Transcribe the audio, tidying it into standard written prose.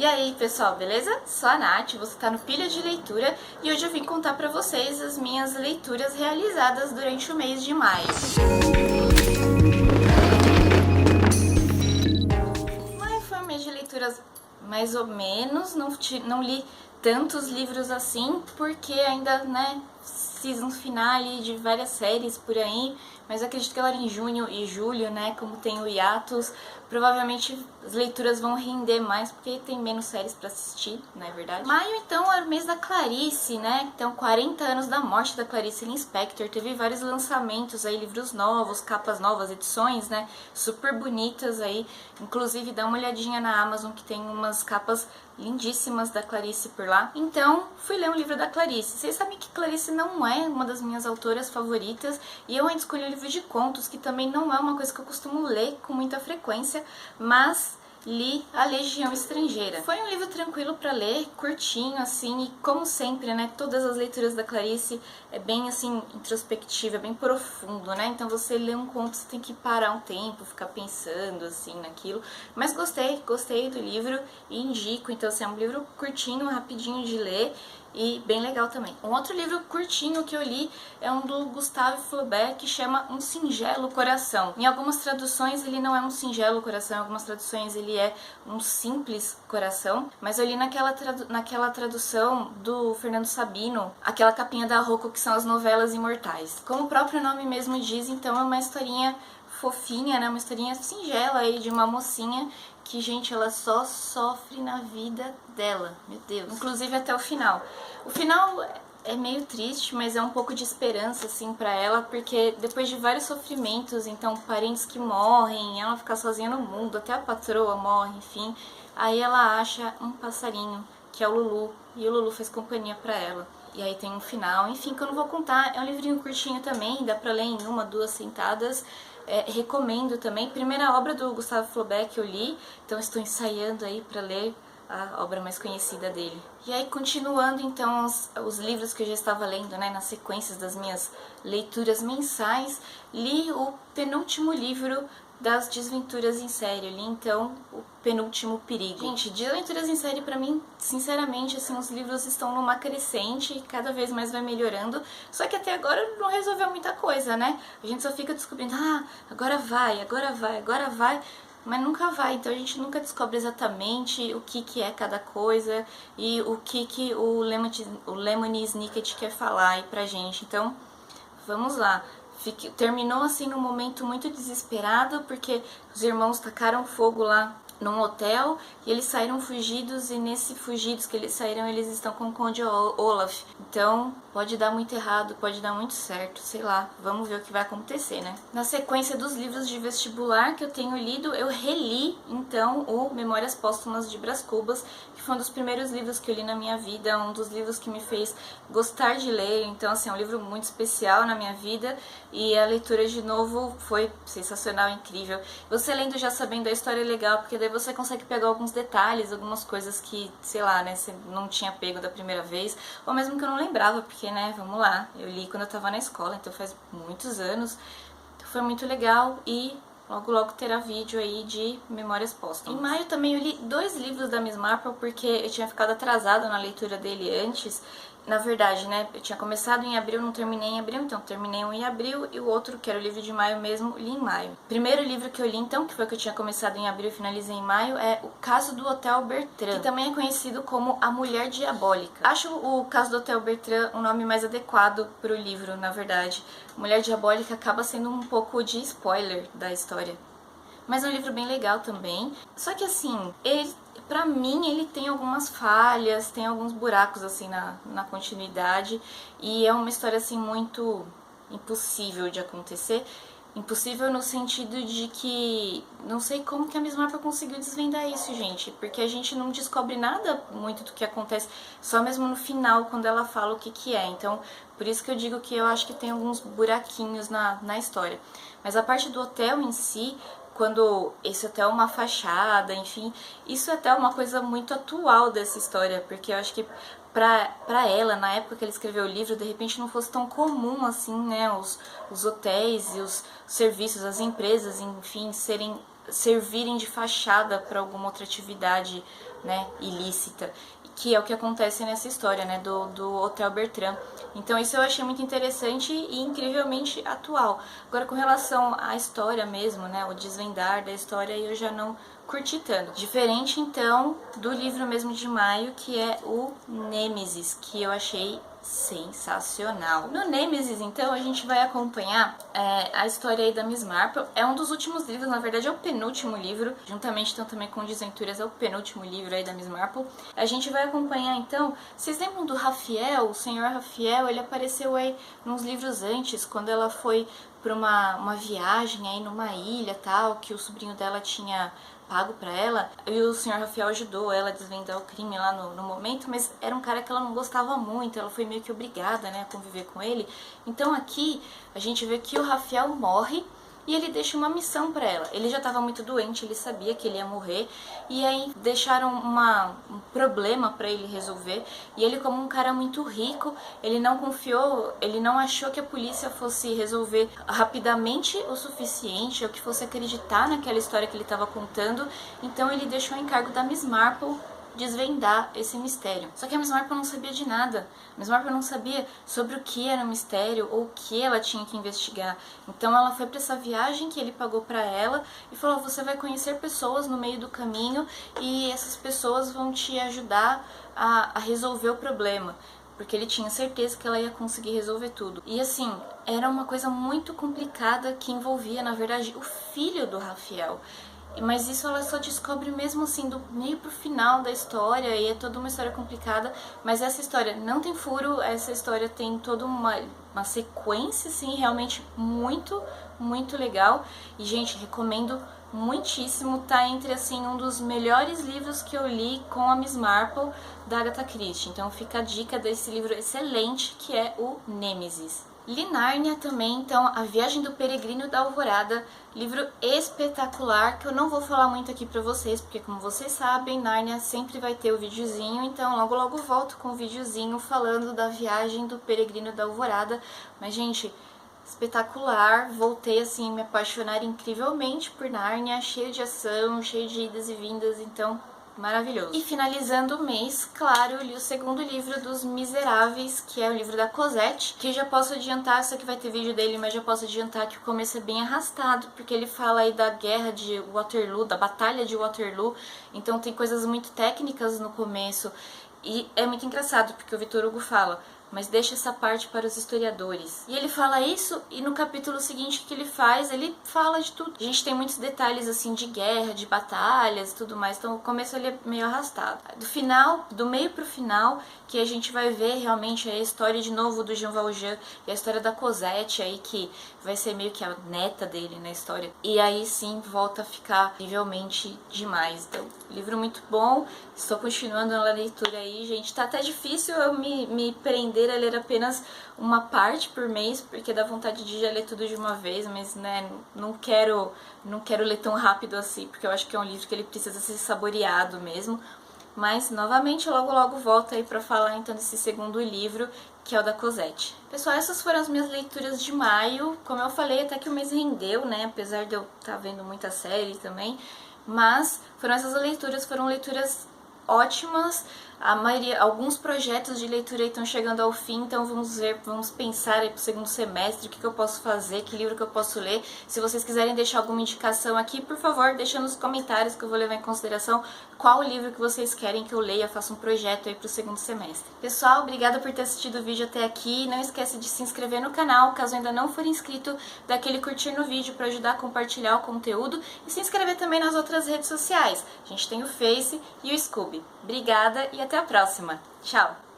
E aí pessoal, beleza? Sou a Nath, você tá no Pilha de Leitura e hoje eu vim contar pra vocês as minhas leituras realizadas durante o mês de maio. Maio foi um mês de leituras mais ou menos, não li tantos livros assim, porque ainda, né, season finale de várias séries por aí, mas eu acredito que agora em junho e julho, né, como tem o hiatus, provavelmente as leituras vão render mais, porque tem menos séries pra assistir, não é verdade? Maio, então, era o mês da Clarice, né, então 40 anos da morte da Clarice Lispector, teve vários lançamentos aí, livros novos, capas novas, edições, né, super bonitas aí, inclusive dá uma olhadinha na Amazon que tem umas capas lindíssimas da Clarice por lá. Então, fui ler um livro da Clarice. Vocês sabem que Clarice não é uma das minhas autoras favoritas, e eu ainda escolhi um livro de contos, que também não é uma coisa que eu costumo ler com muita frequência, mas li A Legião Estrangeira. Foi um livro tranquilo para ler, curtinho, assim, e como sempre, né, todas as leituras da Clarice é bem, assim, introspectiva, é bem profundo, né, então você lê um conto, você tem que parar um tempo, ficar pensando, assim, naquilo, mas gostei do livro e indico, então, assim, é um livro curtinho, rapidinho de ler, e bem legal também. Um outro livro curtinho que eu li é um do Gustave Flaubert que chama Um Singelo Coração. Em algumas traduções ele não é um singelo coração, em algumas traduções ele é um simples coração, mas eu li naquela tradução do Fernando Sabino, aquela capinha da Rocco que são as novelas imortais. Como o próprio nome mesmo diz, então é uma historinha fofinha, né? Uma historinha singela aí de uma mocinha que, gente, ela só sofre na vida dela, meu Deus. Inclusive até o final. O final é meio triste, mas é um pouco de esperança, assim, pra ela, porque depois de vários sofrimentos, então, parentes que morrem, ela fica sozinha no mundo, até a patroa morre, enfim, aí ela acha um passarinho, que é o Lulu, e o Lulu faz companhia pra ela. E aí tem um final, enfim, que eu não vou contar, é um livrinho curtinho também, dá pra ler em uma, duas sentadas. Recomendo também, primeira obra do Gustave Flaubert que eu li, então estou ensaiando aí para ler a obra mais conhecida dele. E aí, continuando então os livros que eu já estava lendo, né, nas sequências das minhas leituras mensais, li o penúltimo livro das Desventuras em Série, eu li então o Penúltimo Perigo. Gente, Desventuras em Série pra mim, sinceramente, assim, os livros estão numa crescente, cada vez mais vai melhorando, só que até agora não resolveu muita coisa, né? A gente só fica descobrindo, agora vai, mas nunca vai, então a gente nunca descobre exatamente o que é cada coisa e o que o Lemony Snicket quer falar aí pra gente, então vamos lá. Terminou assim num momento muito desesperado, porque os irmãos tacaram fogo lá num hotel e eles saíram fugidos, e nesse fugidos que eles saíram, eles estão com o Conde Olaf. Então pode dar muito errado, pode dar muito certo, sei lá, vamos ver o que vai acontecer, né? Na sequência dos livros de vestibular que eu tenho lido, eu reli então o Memórias Póstumas de Brás Cubas, que foi um dos primeiros livros que eu li na minha vida, um dos livros que me fez gostar de ler, então assim, é um livro muito especial na minha vida, e a leitura de novo foi sensacional, incrível. Você lendo já sabendo a história é legal, porque daí você consegue pegar alguns detalhes, algumas coisas que, sei lá, né, você não tinha pego da primeira vez, ou mesmo que eu não lembrava, porque, né, vamos lá, eu li quando eu tava na escola, então faz muitos anos, então foi muito legal, e logo terá vídeo aí de Memórias Póstumas. Em maio também eu li 2 livros da Miss Marple, porque eu tinha ficado atrasada na leitura dele antes. Na verdade, né, eu tinha começado em abril, não terminei em abril, então terminei um em abril, e o outro, que era o livro de maio mesmo, li em maio. O primeiro livro que eu li, então, que foi o que eu tinha começado em abril e finalizei em maio, é O Caso do Hotel Bertrand, que também é conhecido como A Mulher Diabólica. Acho o Caso do Hotel Bertrand um nome mais adequado para o livro, na verdade. Mulher Diabólica acaba sendo um pouco de spoiler da história. Mas é um livro bem legal também. Só que assim, pra mim ele tem algumas falhas, tem alguns buracos assim na continuidade. E é uma história assim muito impossível de acontecer. Impossível no sentido de que não sei como que a Miss Marple conseguiu desvendar isso, gente. Porque a gente não descobre nada muito do que acontece, só mesmo no final, quando ela fala o que é. Então, por isso que eu digo que eu acho que tem alguns buraquinhos na história. Mas a parte do hotel em si, quando esse hotel é uma fachada, enfim, isso é até uma coisa muito atual dessa história, porque eu acho que pra ela, na época que ele escreveu o livro, de repente não fosse tão comum assim, né, os hotéis e os serviços, as empresas, enfim, servirem de fachada para alguma outra atividade né, ilícita, que é o que acontece nessa história, né, do Hotel Bertrand. Então isso eu achei muito interessante e incrivelmente atual. Agora, com relação à história mesmo, né, o desvendar da história, eu já não curti tanto. Diferente, então, do livro mesmo de maio, que é o Nêmesis, que eu achei sensacional. No Nêmesis, então, a gente vai acompanhar a história aí da Miss Marple. É um dos últimos livros, na verdade é o penúltimo livro, juntamente então também com Desventuras, é o penúltimo livro aí da Miss Marple. A gente vai acompanhar então, vocês lembram do Rafiel? O Senhor Rafiel, ele apareceu aí nos livros antes, quando ela foi para uma viagem aí numa ilha tal, que o sobrinho dela tinha pago pra ela, e o Sr. Rafael ajudou ela a desvendar o crime lá no momento, mas era um cara que ela não gostava muito, ela foi meio que obrigada, né, a conviver com ele. Então aqui a gente vê que o Rafael morre e ele deixa uma missão pra ela. Ele já estava muito doente, ele sabia que ele ia morrer, e aí deixaram um problema pra ele resolver, e ele, como um cara muito rico, ele não confiou, ele não achou que a polícia fosse resolver rapidamente o suficiente, ou que fosse acreditar naquela história que ele estava contando, então ele deixou o encargo da Miss Marple desvendar esse mistério. Só que a Miss Marple não sabia de nada. A Miss Marple não sabia sobre o que era o mistério ou o que ela tinha que investigar. Então ela foi para essa viagem que ele pagou para ela e falou: você vai conhecer pessoas no meio do caminho e essas pessoas vão te ajudar a resolver o problema. Porque ele tinha certeza que ela ia conseguir resolver tudo. E assim, era uma coisa muito complicada que envolvia, na verdade, o filho do Rafael. Mas isso ela só descobre mesmo assim do meio pro final da história, e é toda uma história complicada, mas essa história não tem furo, essa história tem toda uma sequência assim, realmente muito, muito legal. E gente, recomendo muitíssimo, tá entre assim um dos melhores livros que eu li com a Miss Marple da Agatha Christie. Então fica a dica desse livro excelente que é o Nêmesis. Li Nárnia também, então, A Viagem do Peregrino da Alvorada, livro espetacular, que eu não vou falar muito aqui pra vocês, porque como vocês sabem, Nárnia sempre vai ter o videozinho, então logo logo volto com o videozinho falando da Viagem do Peregrino da Alvorada. Mas, gente, espetacular, voltei assim, me apaixonar incrivelmente por Nárnia, cheio de ação, cheio de idas e vindas, então maravilhoso. E finalizando o mês, claro, eu li o segundo livro dos Miseráveis, que é o livro da Cosette, que já posso adiantar, isso aqui vai ter vídeo dele, mas já posso adiantar que o começo é bem arrastado, porque ele fala aí da guerra de Waterloo, da batalha de Waterloo, então tem coisas muito técnicas no começo, e é muito engraçado, porque o Victor Hugo fala: mas deixa essa parte para os historiadores. E ele fala isso, e no capítulo seguinte que ele faz, ele fala de tudo. A gente tem muitos detalhes assim de guerra, de batalhas e tudo mais, então o começo ele é meio arrastado. Do meio pro final, que a gente vai ver realmente a história de novo do Jean Valjean e a história da Cosette aí, que vai ser meio que a neta dele na história. E aí sim volta a ficar incrivelmente demais. Então, livro muito bom, estou continuando na leitura aí, gente. Tá até difícil eu me prender a ler apenas uma parte por mês, porque dá vontade de já ler tudo de uma vez, mas né, não quero ler tão rápido assim, porque eu acho que é um livro que ele precisa ser saboreado mesmo. Mas novamente logo logo volto aí pra falar então desse segundo livro, que é o da Cosette. Pessoal, essas foram as minhas leituras de maio. Como eu falei, até que o mês rendeu, né, apesar de eu estar vendo muita série também, mas foram leituras ótimas. A maioria, alguns projetos de leitura estão chegando ao fim, então vamos pensar aí pro segundo semestre, o que eu posso fazer, que livro que eu posso ler. Se vocês quiserem deixar alguma indicação aqui, por favor, deixa nos comentários que eu vou levar em consideração qual livro que vocês querem que eu leia, faça um projeto aí pro segundo semestre. Pessoal, obrigada por ter assistido o vídeo até aqui. Não esquece de se inscrever no canal, caso ainda não for inscrito, dá aquele curtir no vídeo para ajudar a compartilhar o conteúdo e se inscrever também nas outras redes sociais. A gente tem o Face e o Scooby. Obrigada e até a próxima. Tchau!